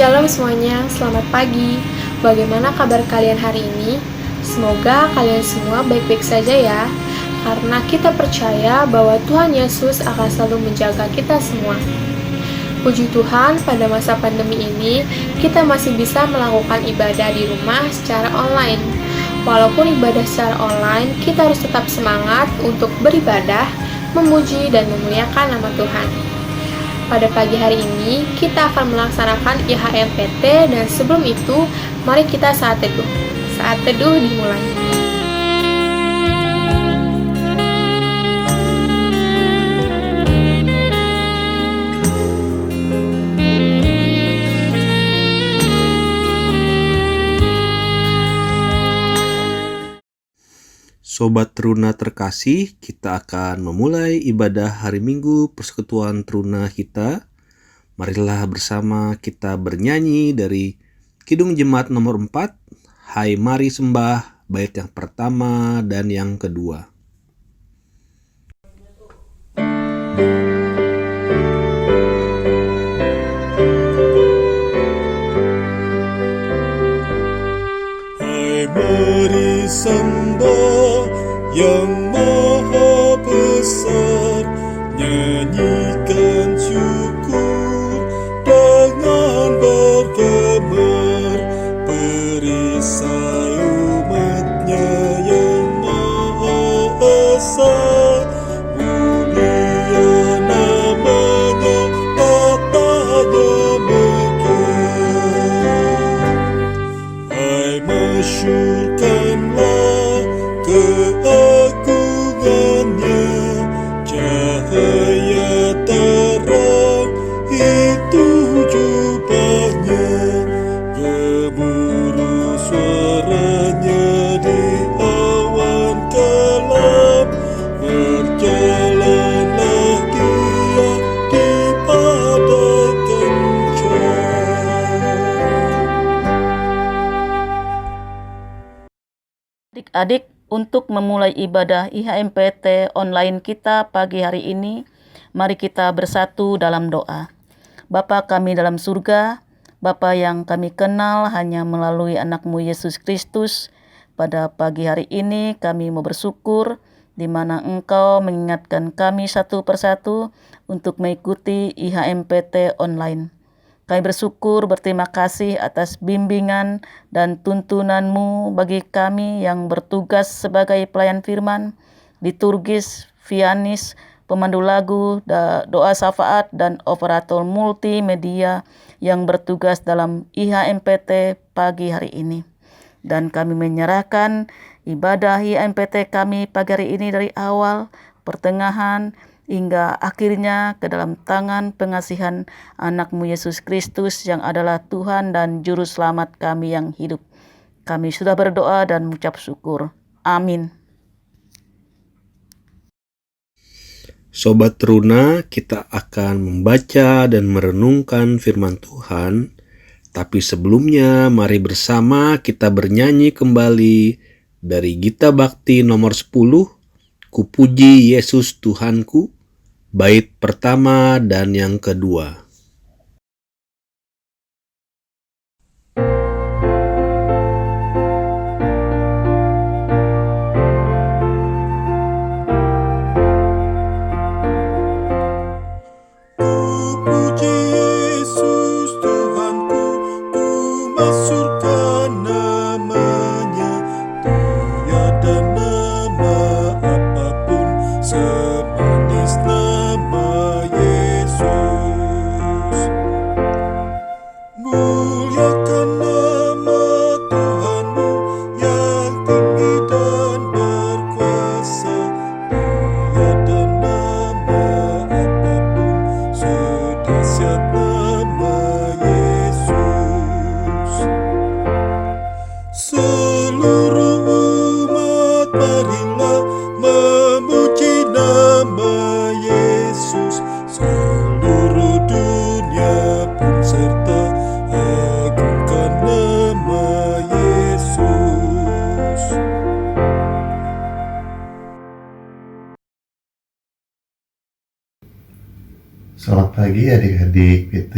Shalom semuanya, selamat pagi. Bagaimana kabar kalian hari ini? Semoga kalian semua baik-baik saja ya. Karena kita percaya bahwa Tuhan Yesus akan selalu menjaga kita semua. Puji Tuhan, pada masa pandemi ini, kita masih bisa melakukan ibadah di rumah secara online. Walaupun ibadah secara online, kita harus tetap semangat untuk beribadah, memuji dan memuliakan nama Tuhan. Pada pagi hari ini, kita akan melaksanakan IHMPT dan sebelum itu, mari kita saat teduh. Saat teduh dimulai. Sobat Teruna terkasih, kita akan memulai ibadah hari Minggu Persekutuan Teruna kita. Marilah bersama kita bernyanyi dari Kidung Jemaat nomor 4, Hai Mari Sembah, bait yang pertama dan yang kedua. Hai mari sembah yang maha besar, nyanyikan syukur dengan bergemar, perisai umatnya yang maha esa, mulia namanya, tatanya megah. Hai masyurkanlah keagungannya, cahaya terang itu jubahnya, gemuruh suaranya di awan kelam, berjalanlah dia di badai kencang. Adik-adik, untuk memulai ibadah IHMPT online kita pagi hari ini, mari kita bersatu dalam doa. Bapa kami dalam surga, Bapa yang kami kenal hanya melalui anakmu Yesus Kristus, pada pagi hari ini kami mau bersyukur di mana Engkau mengingatkan kami satu persatu untuk mengikuti IHMPT online. Kami bersyukur, berterima kasih atas bimbingan dan tuntunan-Mu bagi kami yang bertugas sebagai pelayan firman, liturgis, pianis, pemandu lagu, doa syafaat, dan operator multimedia yang bertugas dalam IHMPT pagi hari ini. Dan kami menyerahkan ibadah IHMPT kami pagi hari ini dari awal, pertengahan, hingga akhirnya ke dalam tangan pengasihan anakmu Yesus Kristus yang adalah Tuhan dan Juru Selamat kami yang hidup. Kami sudah berdoa dan mengucap syukur. Amin. Sobat Teruna, kita akan membaca dan merenungkan firman Tuhan. Tapi sebelumnya, mari bersama kita bernyanyi kembali dari Gita Bakti nomor 10, Ku puji Yesus Tuhanku, bait pertama dan yang kedua. Ku puji Yesus Tuhanku, ku masyurkan namanya, tiada nama apapun semanis nama Yesus. Muliakan nama Tuhanmu yang tinggi dan berkuasa, tiada nama apapun sedahsyat nama Yesus. Seluruh umat marilah memuji nama Yesus, seluruh dunia pun serta agungkan nama Yesus. Selamat pagi adik-adik PT.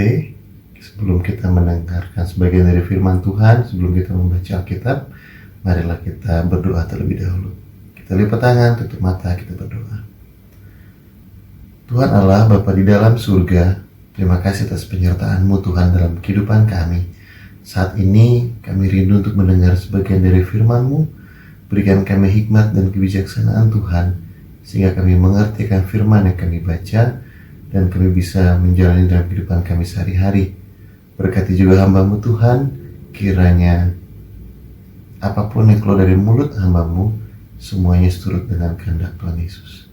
Sebelum kita mendengarkan sebagian dari firman Tuhan, sebelum kita membaca Alkitab, marilah kita berdoa terlebih dahulu. Kita lipat tangan, tutup mata, kita berdoa. Tuhan Allah, Bapa di dalam surga, terima kasih atas penyertaan-Mu Tuhan dalam kehidupan kami. Saat ini kami rindu untuk mendengar sebagian dari firman-Mu. Berikan kami hikmat dan kebijaksanaan Tuhan, sehingga kami mengerti akan firman yang kami baca, dan kami bisa menjalani dalam kehidupan kami sehari-hari. Berkati juga hamba-Mu Tuhan, kiranya apapun yang keluar dari mulut hamba-Mu, semuanya seturut dengan kehendak Tuhan Yesus.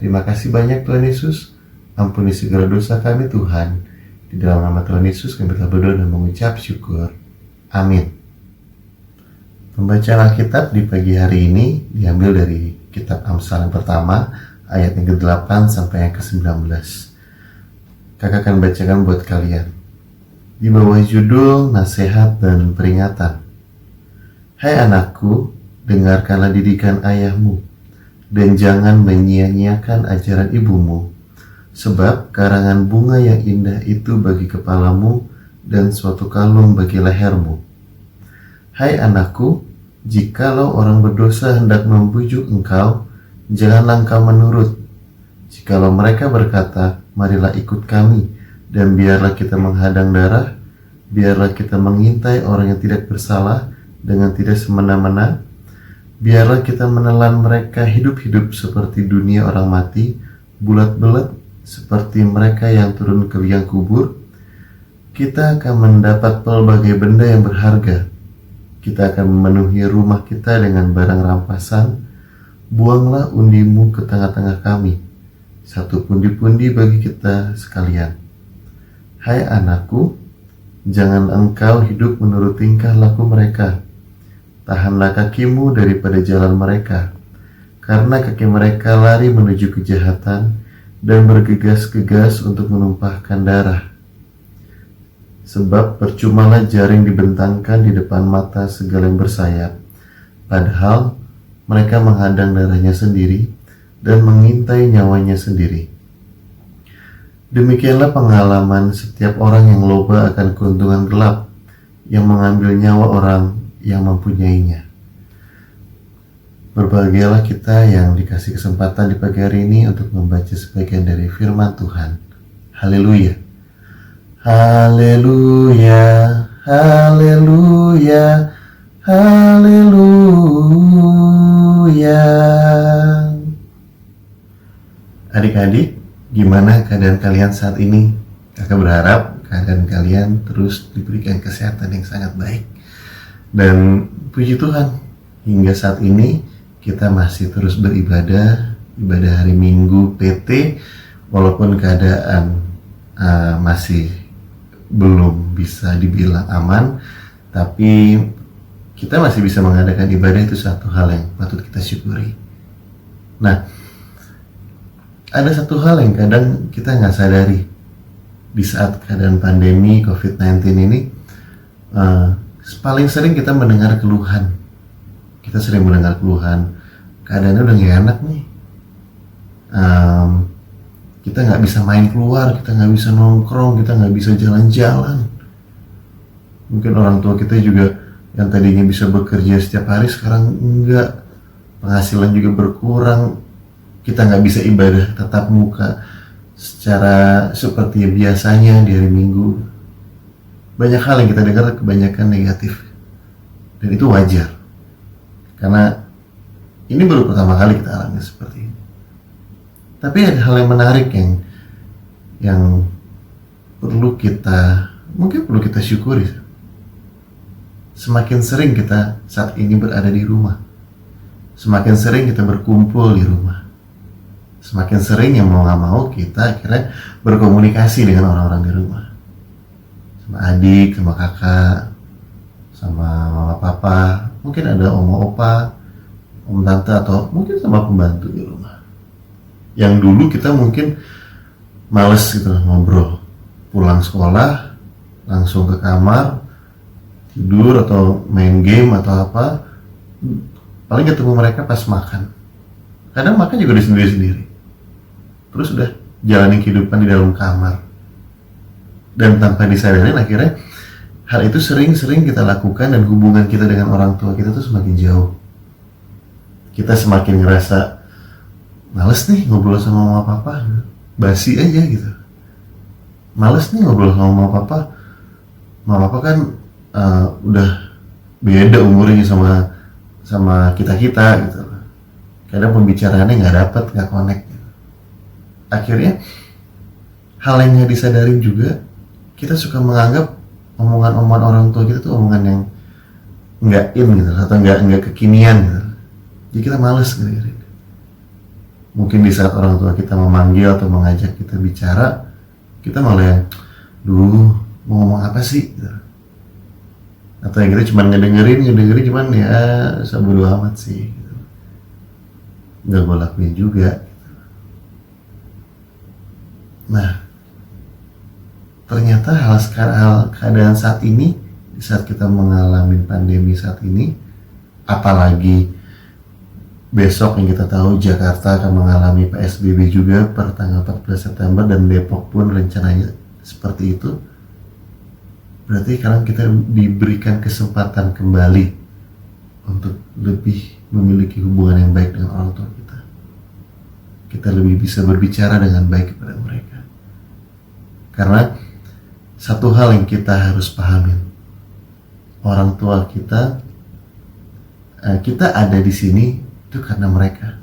Terima kasih banyak Tuhan Yesus. Ampuni segala dosa kami Tuhan. Di dalam nama Tuhan Yesus kami telah berdoa dan mengucap syukur. Amin. Pembacaan Alkitab di pagi hari ini diambil dari kitab Amsal yang pertama, ayat yang ke-8 sampai yang ke-19. Kakak akan bacakan buat kalian. Di bawah judul Nasihat dan Peringatan. Hai anakku, dengarkanlah didikan ayahmu, dan jangan menyia-nyiakan ajaran ibumu, sebab karangan bunga yang indah itu bagi kepalamu dan suatu kalung bagi lehermu. Hai anakku, jikalau orang berdosa hendak membujuk engkau, janganlah engkau menurut. Jikalau mereka berkata, marilah ikut kami, dan biarlah kita menghadang darah, biarlah kita mengintai orang yang tidak bersalah dengan tidak semena-mena, biarlah kita menelan mereka hidup-hidup seperti dunia orang mati, bulat-bulat seperti mereka yang turun ke liang kubur. Kita akan mendapat pelbagai benda yang berharga. Kita akan memenuhi rumah kita dengan barang rampasan. Buanglah undimu ke tengah-tengah kami, satu pundi-pundi bagi kita sekalian. Hai anakku, jangan engkau hidup menurut tingkah laku mereka. Tahanlah kakimu daripada jalan mereka, karena kaki mereka lari menuju kejahatan dan bergegas-gegas untuk menumpahkan darah. Sebab percumalah jaring dibentangkan di depan mata segala yang bersayap, padahal mereka menghadang darahnya sendiri dan mengintai nyawanya sendiri. Demikianlah pengalaman setiap orang yang loba akan keuntungan gelap, yang mengambil nyawa orang yang mempunyainya. Berbahagialah kita yang dikasih kesempatan di pagi hari ini untuk membaca sebagian dari firman Tuhan. Haleluya. Haleluya, haleluya, haleluya. Adik-adik, gimana keadaan kalian saat ini? Kakak berharap keadaan kalian terus diberikan kesehatan yang sangat baik. Dan puji Tuhan, hingga saat ini kita masih terus beribadah, ibadah hari Minggu PT, walaupun keadaan masih belum bisa dibilang aman, tapi kita masih bisa mengadakan ibadah. Itu satu hal yang patut kita syukuri. Nah, ada satu hal yang kadang kita nggak sadari di saat keadaan pandemi COVID-19 ini. Paling sering kita mendengar keluhan. Kita sering mendengar keluhan, keadaannya udah gak enak nih. Kita nggak bisa main keluar, kita nggak bisa nongkrong, kita nggak bisa jalan-jalan. Mungkin orang tua kita juga yang tadinya bisa bekerja setiap hari sekarang enggak, penghasilan juga berkurang. Kita nggak bisa ibadah tatap muka secara seperti biasanya di hari Minggu. Banyak hal yang kita dengar kebanyakan negatif, dan itu wajar karena ini baru pertama kali kita alami seperti ini. Tapi ada hal yang menarik yang perlu kita syukuri. Semakin sering kita saat ini berada di rumah, semakin sering kita berkumpul di rumah, semakin sering yang mau gak mau kita akhirnya berkomunikasi dengan orang-orang di rumah, sama adik, sama kakak, sama mama papa, mungkin ada oma opa, om tante, atau mungkin sama pembantu di rumah. Yang dulu kita mungkin males gitu ngobrol, pulang sekolah langsung ke kamar tidur atau main game atau apa, paling ketemu mereka pas makan. Kadang makan juga sendiri-sendiri, terus udah jalanin kehidupan di dalam kamar. Dan tanpa disadari akhirnya hal itu sering-sering kita lakukan, dan hubungan kita dengan orang tua kita tuh semakin jauh. Kita semakin ngerasa males nih ngobrol sama mama papa, basi aja gitu. Males nih ngobrol sama mama papa kan udah beda umurnya sama kita gitu. Kadang pembicaraannya nggak dapet, nggak connect gitu. Akhirnya hal yang nggak disadarin juga, kita suka menganggap omongan-omongan orang tua kita tuh omongan yang nggak in gitu, atau nggak kekinian gitu. Jadi kita males gitu. Mungkin di saat orang tua kita memanggil atau mengajak kita bicara, kita malah yang, mau ngomong apa sih gitu. Atau yang kita cuma ngedengerin cuman ya bodo amat sih gitu. Nggak gue lakuin juga gitu. Nah, ternyata hal keadaan saat ini, di saat kita mengalami pandemi saat ini, apalagi besok yang kita tahu Jakarta akan mengalami PSBB juga per tanggal 14 September, dan Depok pun rencananya seperti itu. Berarti sekarang kita diberikan kesempatan kembali untuk lebih memiliki hubungan yang baik dengan orang tua kita. Kita lebih bisa berbicara dengan baik kepada mereka. Karena satu hal yang kita harus pahamin, orang tua kita ada di sini itu karena mereka.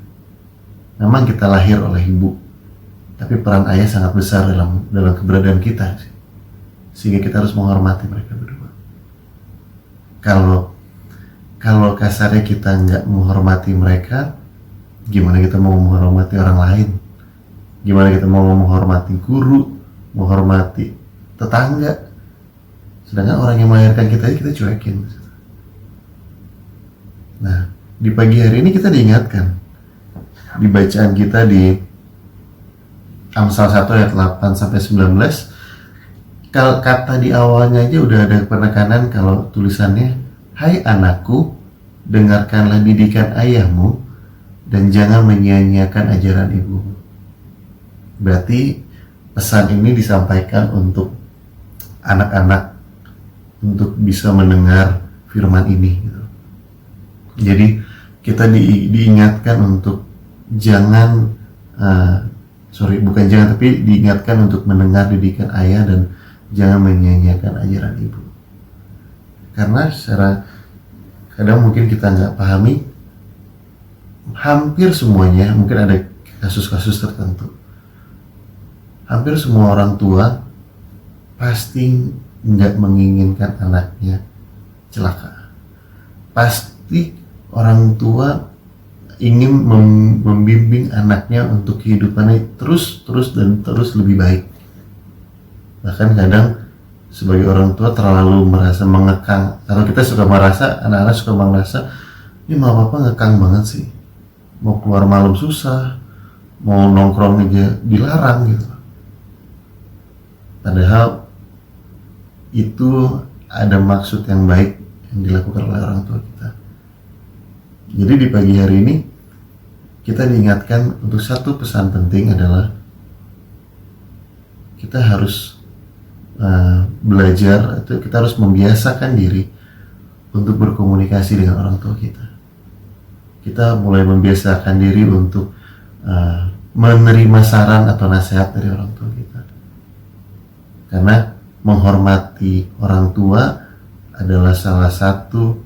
Memang kita lahir oleh ibu, tapi peran ayah sangat besar dalam keberadaan kita, sehingga kita harus menghormati mereka berdua. Kalau kasarnya kita nggak menghormati mereka, gimana kita mau menghormati orang lain? Gimana kita mau menghormati guru, menghormati tetangga? Sedangkan orang yang melahirkan kita cuekin. Nah, di pagi hari ini kita diingatkan di bacaan kita di Amsal 1 ayat 8 sampai 19. Kata di awalnya aja udah ada penekanan, kalau tulisannya, "Hai anakku, dengarkanlah didikan ayahmu dan jangan menyia-nyiakan ajaran ibumu." Berarti pesan ini disampaikan untuk anak-anak untuk bisa mendengar firman ini gitu. Jadi kita diingatkan untuk jangan diingatkan untuk mendengar didikan ayah dan jangan menyia-nyiakan ajaran ibu. Karena secara kadang mungkin kita nggak pahami, hampir semuanya, mungkin ada kasus-kasus tertentu, hampir semua orang tua pasti nggak menginginkan anaknya celaka. Pasti orang tua ingin membimbing anaknya untuk kehidupannya terus lebih baik. Bahkan kadang sebagai orang tua terlalu merasa mengekang. Kalau kita suka merasa, anak-anak suka merasa, ini mama papa ngekang banget sih, mau keluar malam susah, mau nongkrong aja dilarang gitu. Padahal itu ada maksud yang baik yang dilakukan oleh orang tua kita. Jadi di pagi hari ini kita diingatkan untuk satu pesan penting, adalah kita harus belajar, atau kita harus membiasakan diri untuk berkomunikasi dengan orang tua kita. Kita mulai membiasakan diri untuk menerima saran atau nasihat dari orang tua kita. Karena menghormati orang tua adalah salah satu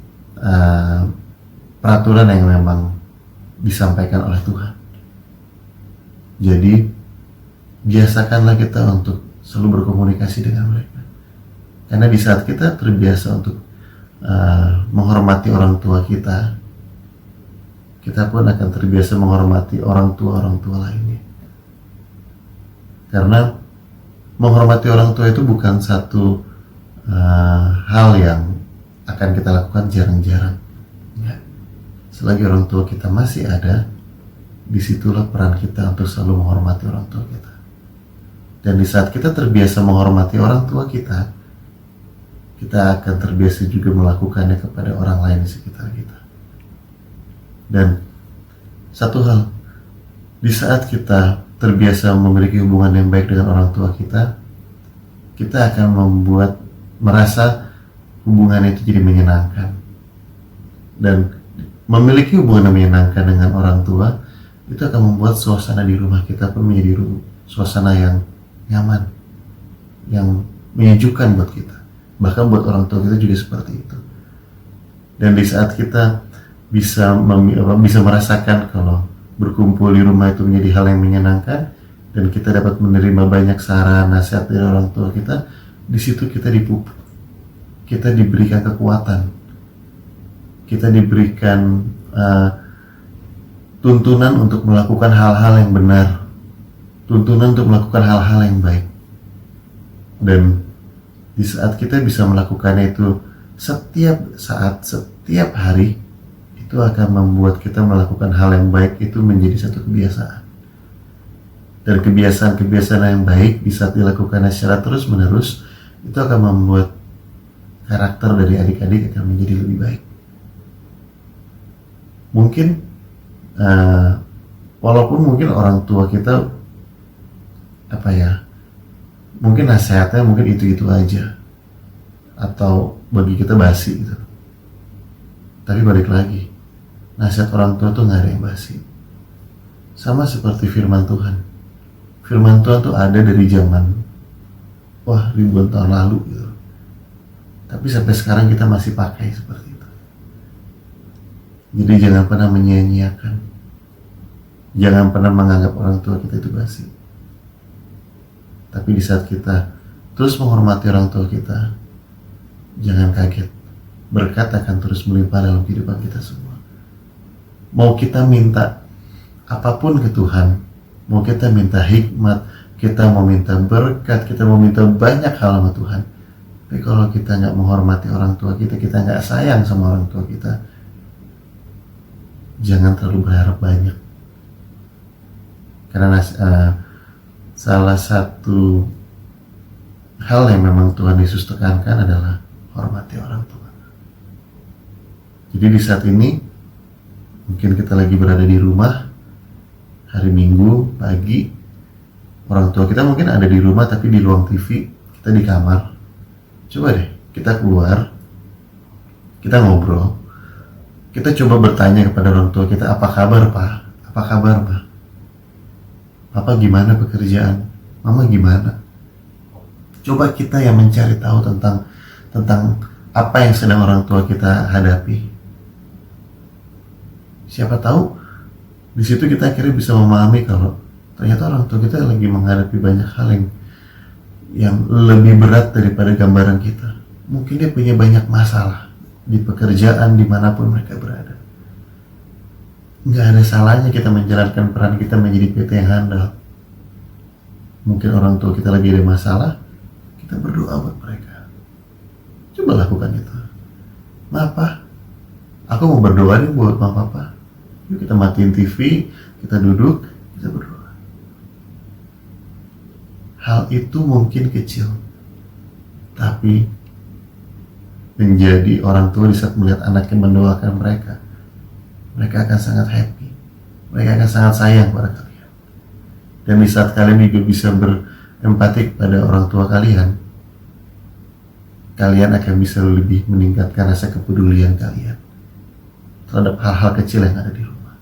peraturan yang memang disampaikan oleh Tuhan. Jadi biasakanlah kita untuk selalu berkomunikasi dengan mereka. Karena di saat kita terbiasa untuk menghormati orang tua kita, kita pun akan terbiasa menghormati orang tua lainnya. Karena menghormati orang tua itu bukan satu hal yang akan kita lakukan jarang-jarang. Selagi orang tua kita masih ada, disitulah peran kita untuk selalu menghormati orang tua kita. Dan di saat kita terbiasa menghormati orang tua kita akan terbiasa juga melakukannya kepada orang lain di sekitar kita. Dan satu hal, di saat kita terbiasa memiliki hubungan yang baik dengan orang tua kita kita akan merasa hubungan itu jadi menyenangkan. Dan memiliki hubungan yang menyenangkan dengan orang tua itu akan membuat suasana di rumah kita pun menjadi suasana yang nyaman, yang menyejukkan buat kita. Bahkan buat orang tua kita juga seperti itu. Dan di saat kita bisa merasakan kalau berkumpul di rumah itu menjadi hal yang menyenangkan, dan kita dapat menerima banyak saran, nasihat dari orang tua kita, di situ kita dipupuk, kita diberikan kekuatan, kita diberikan tuntunan untuk melakukan hal-hal yang benar, tuntunan untuk melakukan hal-hal yang baik. Dan di saat kita bisa melakukannya itu setiap saat, setiap hari, itu akan membuat kita melakukan hal yang baik itu menjadi satu kebiasaan. Dan kebiasaan-kebiasaan yang baik di saat dilakukannya secara terus-menerus, itu akan membuat karakter dari adik-adik akan menjadi lebih baik. Mungkin walaupun mungkin orang tua kita mungkin nasihatnya mungkin itu-itu aja, atau bagi kita basi gitu. Tapi balik lagi, nasihat orang tua tuh nggak ada yang basi. Sama seperti firman Tuhan. Firman Tuhan tuh ada dari zaman ribuan tahun lalu gitu. Tapi sampai sekarang kita masih pakai seperti itu. Jadi jangan pernah menyia-nyiakan. Jangan pernah menganggap orang tua kita itu basi. Tapi di saat kita terus menghormati orang tua kita, jangan kaget. Berkat akan terus melimpah dalam kehidupan kita semua. Mau kita minta apapun ke Tuhan, mau kita minta hikmat, kita mau minta berkat, kita mau minta banyak hal sama Tuhan, tapi kalau kita nggak menghormati orang tua kita nggak sayang sama orang tua kita, jangan terlalu berharap banyak. Karena salah satu hal yang memang Tuhan Yesus tekankan adalah hormati orang tua. Jadi di saat ini mungkin kita lagi berada di rumah, hari Minggu pagi, orang tua kita mungkin ada di rumah tapi di ruang TV, kita di kamar. Coba deh kita keluar, kita ngobrol, kita coba bertanya kepada orang tua kita, apa kabar Pak? Apa kabar Pak? Papa gimana pekerjaan? Mama gimana? Coba kita yang mencari tahu tentang apa yang sedang orang tua kita hadapi. Siapa tahu di situ kita akhirnya bisa memahami kalau ternyata orang tua kita lagi menghadapi banyak hal yang lebih berat daripada gambaran kita. Mungkin dia punya banyak masalah di pekerjaan dimanapun mereka berada. Nggak ada salahnya kita menjalankan peran kita menjadi PT yang handal. Mungkin orang tua kita lagi ada masalah, kita berdoa buat mereka. Coba lakukan itu. Ma, Pak, aku mau berdoa nih buat Mama Papa. Yuk kita matiin TV, kita duduk, kita berdoa. Hal itu mungkin kecil, tapi menjadi orang tua di saat melihat anaknya mendoakan mereka, mereka akan sangat happy, mereka akan sangat sayang pada kalian. Dan di saat kalian juga bisa berempati kepada orang tua kalian, kalian akan bisa lebih meningkatkan rasa kepedulian kalian terhadap hal-hal kecil yang ada di rumah.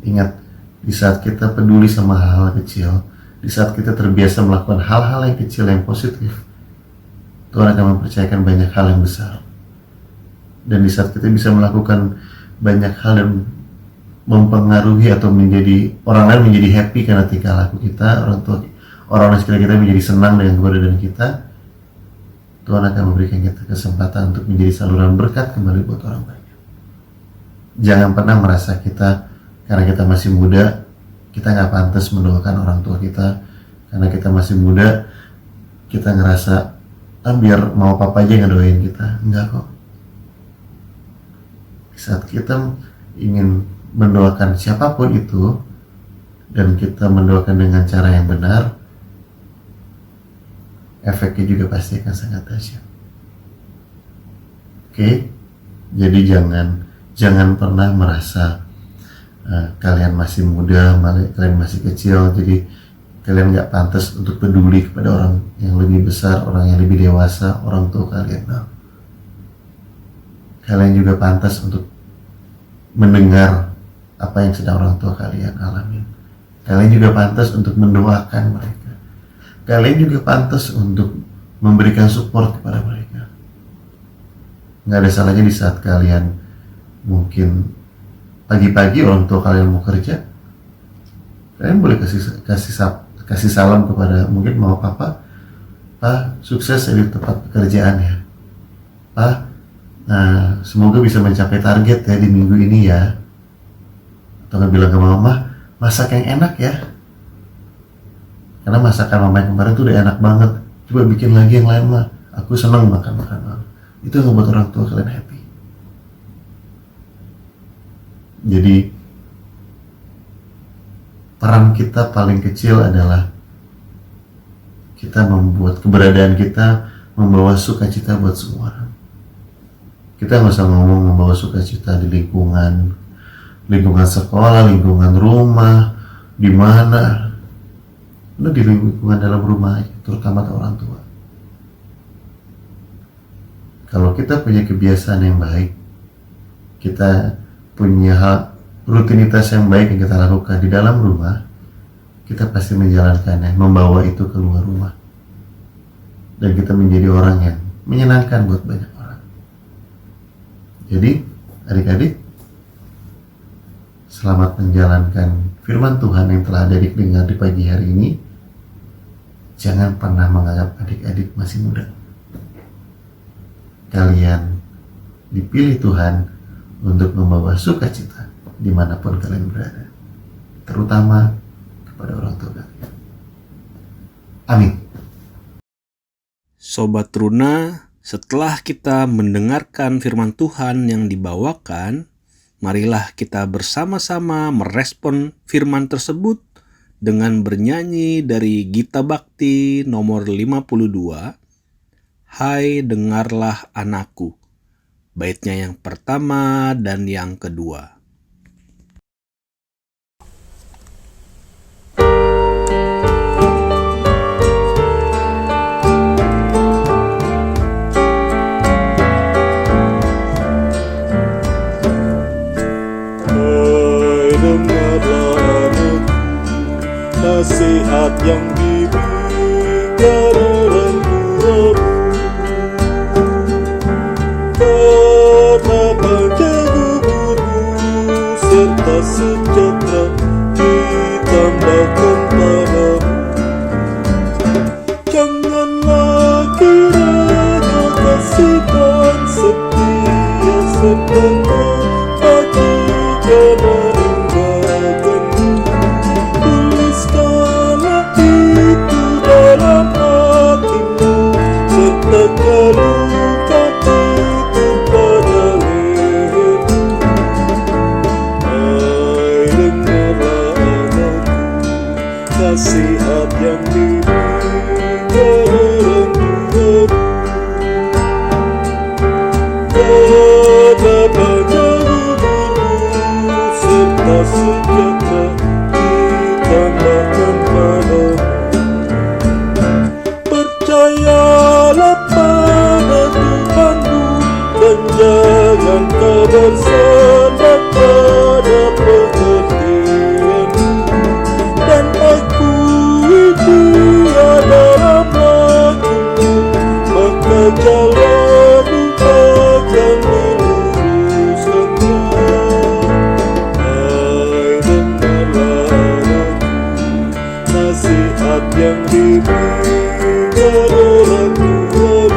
Ingat, di saat kita peduli sama hal-hal kecil, di saat kita terbiasa melakukan hal-hal yang kecil yang positif, Tuhan akan mempercayakan banyak hal yang besar. Dan di saat kita bisa melakukan banyak hal yang mempengaruhi atau menjadi orang lain menjadi happy karena tingkah laku kita, orang sekitar kita menjadi senang dengan keberadaan kita, Tuhan akan memberikan kita kesempatan untuk menjadi saluran berkat kembali buat orang banyak. Jangan pernah merasa kita karena kita masih muda, kita nggak pantas mendoakan orang tua kita. Karena kita masih muda, kita ngerasa biar mau papa aja ngedoain kita. Enggak kok. Saat kita ingin mendoakan siapapun itu, dan kita mendoakan dengan cara yang benar, efeknya juga pasti akan sangat dahsyat. Oke? Jadi jangan pernah merasa kalian masih muda, kalian masih kecil, jadi Kalian nggak pantas untuk peduli kepada orang yang lebih besar, orang yang lebih dewasa, orang tua kalian. No. Kalian juga pantas untuk mendengar apa yang sedang orang tua kalian alami. Kalian juga pantas untuk mendoakan mereka. Kalian juga pantas untuk memberikan support kepada mereka. Nggak ada salahnya di saat kalian mungkin pagi-pagi orang tua kalian mau kerja, kalian boleh kasih salam kepada mungkin mama papa, Pak, sukses ya di tempat pekerjaan ya. Pak, semoga bisa mencapai target ya di minggu ini ya. Atau nggak bilang ke mama, masak yang enak ya. Karena masakan mama yang kemarin tuh udah enak banget. Coba bikin lagi yang lain mah. Aku seneng makan makanan. Itu yang ngebuat orang tua kalian happy. Jadi peran kita paling kecil adalah kita membuat keberadaan kita membawa sukacita buat semua orang. Kita nggak usah ngomong membawa sukacita di lingkungan sekolah, lingkungan rumah, di mana, di lingkungan dalam rumah, terutama orang tua. Kalau kita punya kebiasaan yang baik, kita punya rutinitas yang baik yang kita lakukan di dalam rumah, kita pasti menjalankannya, membawa itu keluar rumah, dan kita menjadi orang yang menyenangkan buat banyak orang. Jadi adik-adik, selamat menjalankan firman Tuhan yang telah adik dengar di pagi hari ini. Jangan pernah menganggap adik-adik masih muda. Kalian dipilih Tuhan untuk membawa sukacita dimanapun kalian berada, terutama kepada orang tua kalian. Amin. Sobat Runa, setelah kita mendengarkan firman Tuhan yang dibawakan, marilah kita bersama-sama merespon firman tersebut dengan bernyanyi dari Gita Bakti nomor 52, Hai dengarlah anakku, baitnya yang pertama dan yang kedua. Nasihat yang diberikan orang tuamu, betapa gugurumu serta sejahtera ditambahkan padamu. Janganlah kiranya kasih dan setia serta kebajikan nasihat yang diberikan orang tuamu, betapa gugurumu serta sejahtera ditambahkan padamu. Percayalah pada Tuhanmu dan jangan kau bersandar pada pengertian, dan akui Dia dalam lakumu, maka jalanmu akan meluruskannya. Hai dengarlah anakku, nasihat yang diberikan orang tuamu,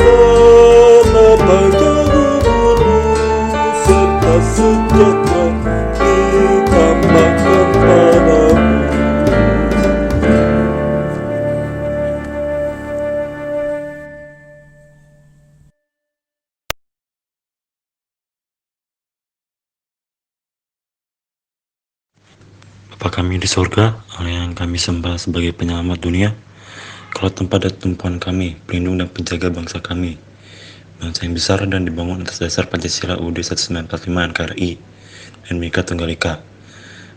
betapa gugurumu serta sejahtera ditambahkan padamu. Bapa kami di sorga, Allah yang kami sembah sebagai penyelamat dunia, kalau tempat dan tumpuan kami, pelindung dan penjaga bangsa kami, bangsa yang besar dan dibangun atas dasar Pancasila UUD 1945 NKRI dan Bhinneka Tunggal Ika.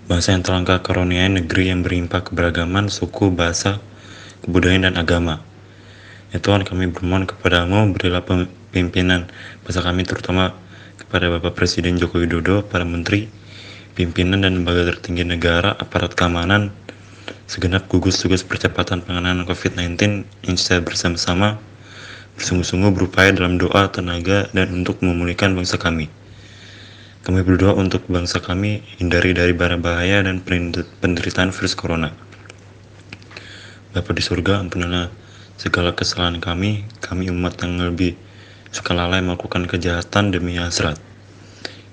bangsa yang telah Engkau karuniai negeri yang berlimpah keberagaman, suku, bahasa, kebudayaan, dan agama. Ya Tuhan, kami bermohon kepadamu, berilah pimpinan bangsa kami, terutama kepada Bapak Presiden Joko Widodo, para menteri, pimpinan dan lembaga tertinggi negara, aparat keamanan, segenap gugus tugas percepatan penanganan COVID-19 yang secara bersama-sama bersungguh-sungguh berupaya dalam doa, tenaga, dan untuk memulihkan bangsa kami. Kami berdoa untuk bangsa kami hindari dari bara bahaya dan penderitaan virus corona. Bapa di surga, ampunilah segala kesalahan kami umat yang lebih suka lalai melakukan kejahatan demi hasrat.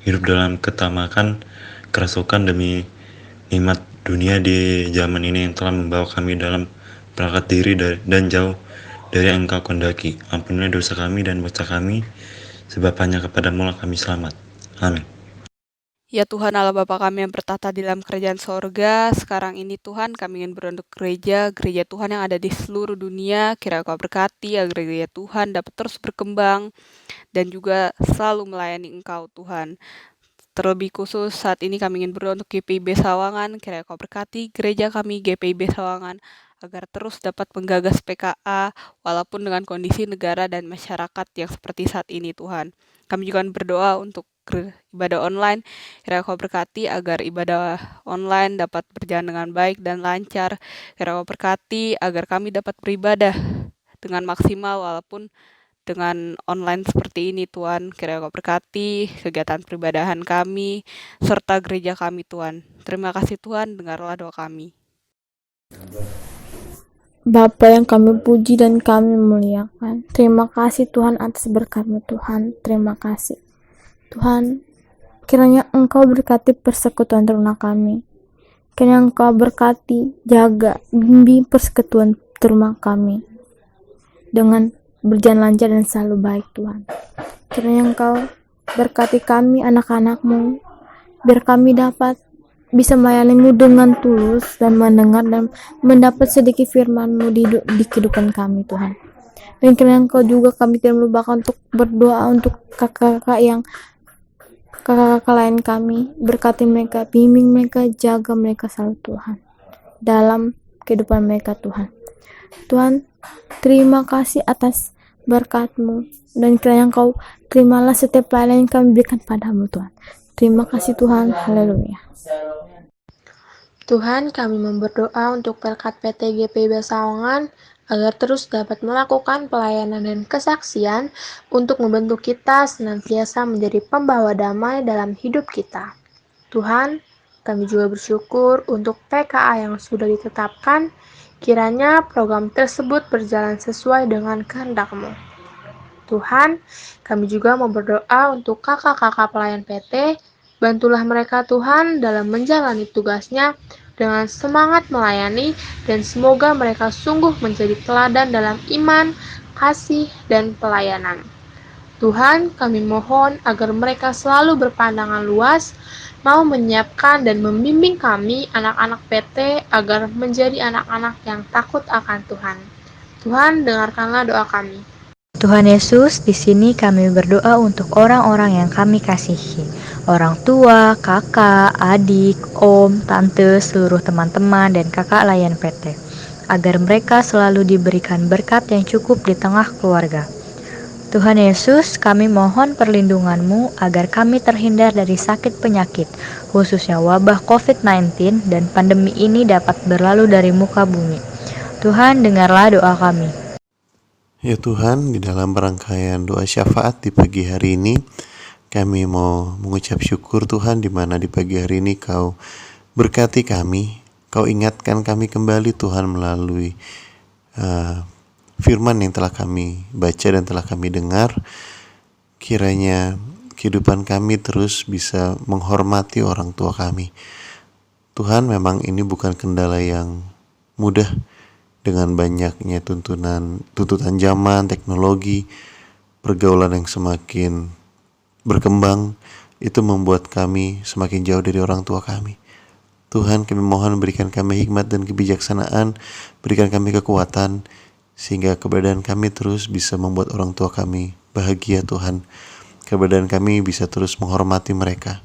Hidup dalam ketamakan, kerasukan demi nikmat dunia di zaman ini yang telah membawa kami dalam perangkat diri dan jauh dari yang Engkau kehendaki. Ampunilah dosa kami dan bangsa kami, sebab hanya kepadamu lah kami selamat. Amin. Ya Tuhan Allah Bapa kami yang bertata di dalam kerajaan sorga, sekarang ini Tuhan kami ingin berunduk gereja Tuhan yang ada di seluruh dunia, kiranya Kau berkati agar gereja Tuhan dapat terus berkembang dan juga selalu melayani Engkau Tuhan. Terlebih khusus saat ini kami ingin berdoa untuk GPIB Sawangan, kiranya Kau berkati gereja kami GPIB Sawangan agar terus dapat menggagas PKA walaupun dengan kondisi negara dan masyarakat yang seperti saat ini Tuhan. Kami juga berdoa untuk ibadah online, kiranya Kau berkati agar ibadah online dapat berjalan dengan baik dan lancar. Kiranya Kau berkati agar kami dapat beribadah dengan maksimal walaupun dengan online seperti ini Tuhan. Kiranya Kau berkati kegiatan peribadahan kami serta gereja kami Tuhan. Terima kasih Tuhan, dengarlah doa kami. Bapa yang kami puji dan kami muliakan, terima kasih Tuhan atas berkat-Mu Tuhan, terima kasih. Tuhan, kiranya Engkau berkati persekutuan ternak kami. Kiranya Engkau berkati, jaga, bimbing persekutuan ternak kami dengan berjalan lancar dan selalu baik Tuhan. Kiranya Engkau berkati kami anak-anak-Mu, biar kami dapat bisa melayani-Mu dengan tulus dan mendengar dan mendapat sedikit firman-Mu di kehidupan kami Tuhan. Dan kiranya Engkau juga kami tidak melupakan untuk berdoa untuk kakak-kakak lain kami, berkati mereka, bimbing mereka, jaga mereka selalu Tuhan dalam kehidupan mereka Tuhan. Tuhan, terima kasih atas berkat-Mu dan kiranya Engkau terimalah setiap pelayanan yang kami berikan padamu Tuhan. Terima kasih Tuhan, haleluya. Tuhan, kami berdoa untuk berkat PT GPIB Sawangan agar terus dapat melakukan pelayanan dan kesaksian untuk membentuk kita senantiasa menjadi pembawa damai dalam hidup kita. Tuhan, kami juga bersyukur untuk PKA yang sudah ditetapkan, kiranya program tersebut berjalan sesuai dengan kehendak-Mu. Tuhan, kami juga berdoa untuk kakak-kakak pelayan PT, bantulah mereka Tuhan dalam menjalani tugasnya dengan semangat melayani dan semoga mereka sungguh menjadi teladan dalam iman, kasih, dan pelayanan. Tuhan, kami mohon agar mereka selalu berpandangan luas, mau menyiapkan dan membimbing kami, anak-anak PT, agar menjadi anak-anak yang takut akan Tuhan. Tuhan, dengarkanlah doa kami. Tuhan Yesus, di sini kami berdoa untuk orang-orang yang kami kasihi. Orang tua, kakak, adik, om, tante, seluruh teman-teman, dan kakak layan PT. Agar mereka selalu diberikan berkat yang cukup di tengah keluarga. Tuhan Yesus, kami mohon perlindungan-Mu agar kami terhindar dari sakit penyakit, khususnya wabah COVID-19 dan pandemi ini dapat berlalu dari muka bumi. Tuhan, dengarlah doa kami. Ya Tuhan, di dalam rangkaian doa syafaat di pagi hari ini, kami mau mengucap syukur Tuhan, di mana di pagi hari ini Kau berkati kami, Kau ingatkan kami kembali Tuhan melalui firman yang telah kami baca dan telah kami dengar. Kiranya kehidupan kami terus bisa menghormati orang tua kami. Tuhan, memang ini bukan kendala yang mudah, dengan banyaknya tuntutan zaman, teknologi, pergaulan yang semakin berkembang, itu membuat kami semakin jauh dari orang tua kami. Tuhan, kami mohon berikan kami hikmat dan kebijaksanaan, berikan kami kekuatan, sehingga keberadaan kami terus bisa membuat orang tua kami bahagia Tuhan. Keberadaan kami bisa terus menghormati mereka.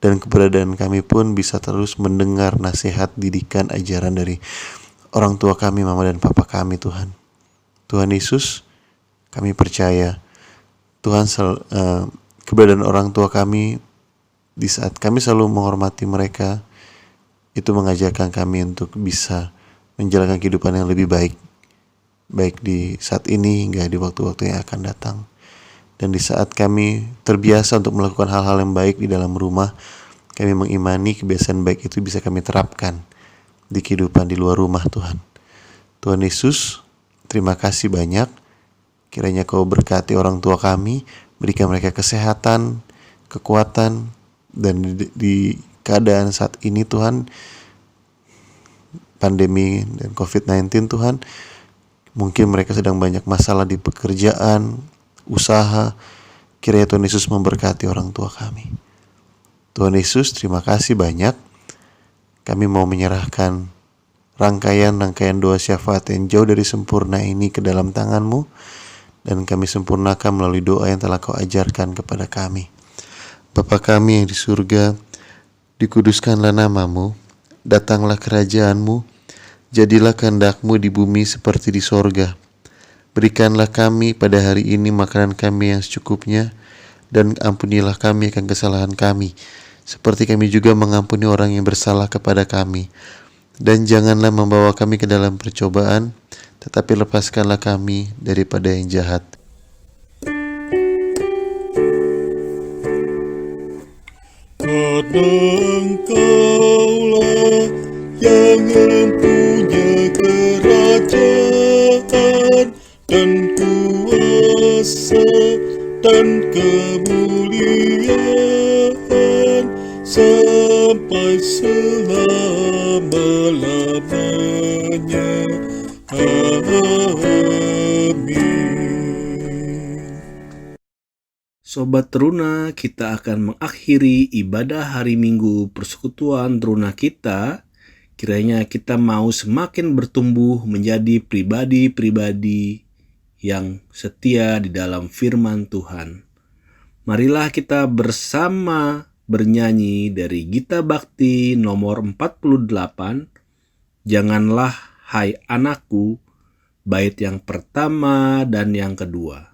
dan keberadaan kami pun bisa terus mendengar nasihat, didikan, ajaran dari orang tua kami, mama dan papa kami Tuhan. Tuhan Yesus, kami percaya Tuhan keberadaan orang tua kami di saat kami selalu menghormati mereka, itu mengajarkan kami untuk bisa menjalankan kehidupan yang lebih baik di saat ini hingga di waktu-waktu yang akan datang. Dan di saat kami terbiasa untuk melakukan hal-hal yang baik di dalam rumah, kami mengimani kebiasaan baik itu bisa kami terapkan di kehidupan di luar rumah Tuhan. Tuhan Yesus, terima kasih banyak. Kiranya Kau berkati orang tua kami, berikan mereka kesehatan, kekuatan, dan di keadaan saat ini Tuhan, pandemi dan COVID-19 Tuhan, mungkin mereka sedang banyak masalah di pekerjaan, usaha. Kiranya Tuhan Yesus memberkati orang tua kami. Tuhan Yesus, terima kasih banyak. Kami mau menyerahkan rangkaian doa syafaat yang jauh dari sempurna ini ke dalam tangan-Mu, dan kami sempurnakan melalui doa yang telah Kau ajarkan kepada kami. Bapa kami yang di surga, dikuduskanlah nama-Mu, datanglah kerajaan-Mu, jadilah kehendak-Mu di bumi seperti di sorga. Berikanlah kami pada hari ini makanan kami yang secukupnya, dan ampunilah kami akan kesalahan kami, seperti kami juga mengampuni orang yang bersalah kepada kami. Dan janganlah membawa kami ke dalam percobaan, tetapi lepaskanlah kami daripada yang jahat. Karena Engkaulah yang mempunyai kerajaan dan kuasa dan kemuliaan sampai selama-lamanya. Amin. Sobat Teruna, kita akan mengakhiri ibadah hari Minggu persekutuan Teruna kita. Kiranya kita mau semakin bertumbuh menjadi pribadi-pribadi yang setia di dalam firman Tuhan. Marilah kita bersama bernyanyi dari Gita Bakti nomor 48, Janganlah Hai Anakku, bait yang pertama dan yang kedua.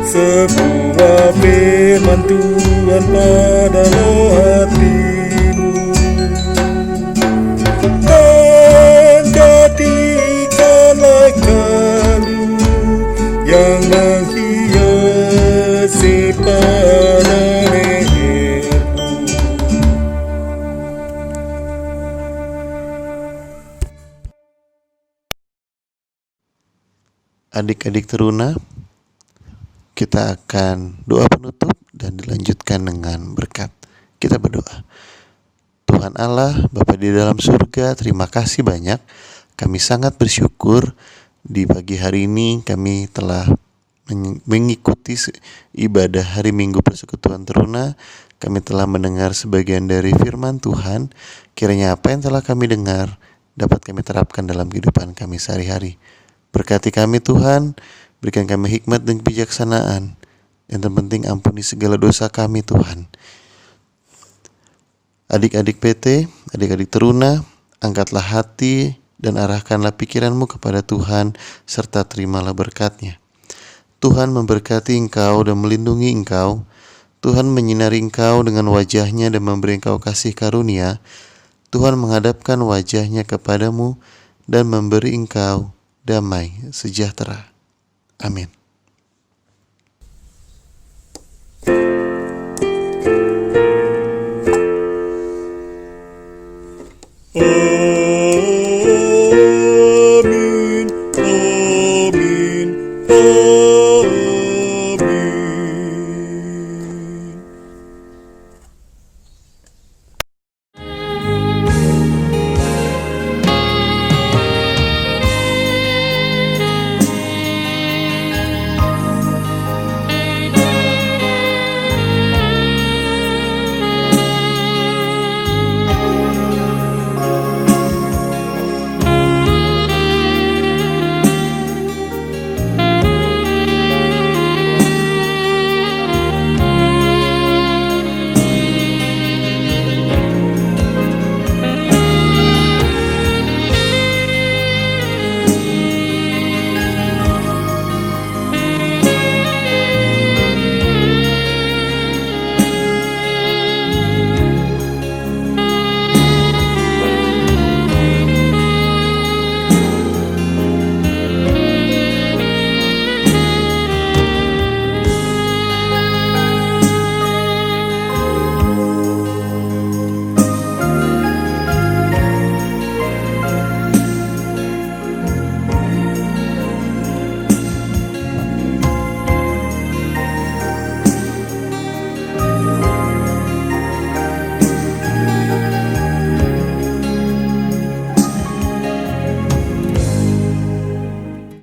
Sebuah firman Tuhan pada hatimu, dan jadikanlah kalung yang menghiasi pada lehermu. Adik-adik Teruna, kita akan doa penutup dan dilanjutkan dengan berkat. Kita berdoa. Tuhan Allah, Bapa di dalam surga, terima kasih banyak. Kami sangat bersyukur di pagi hari ini kami telah mengikuti ibadah hari Minggu Persekutuan Teruna. Kami telah mendengar sebagian dari firman Tuhan. Kiranya apa yang telah kami dengar dapat kami terapkan dalam kehidupan kami sehari-hari. Berkati kami Tuhan, berikan kami hikmat dan kebijaksanaan. Yang terpenting ampuni segala dosa kami Tuhan. Adik-adik PT, adik-adik Teruna, angkatlah hati dan arahkanlah pikiranmu kepada Tuhan, serta terimalah berkat-Nya. Tuhan memberkati engkau dan melindungi engkau. Tuhan menyinari engkau dengan wajah-Nya dan memberi engkau kasih karunia. Tuhan menghadapkan wajah-Nya kepadamu dan memberi engkau damai sejahtera. Amin. Tuhan.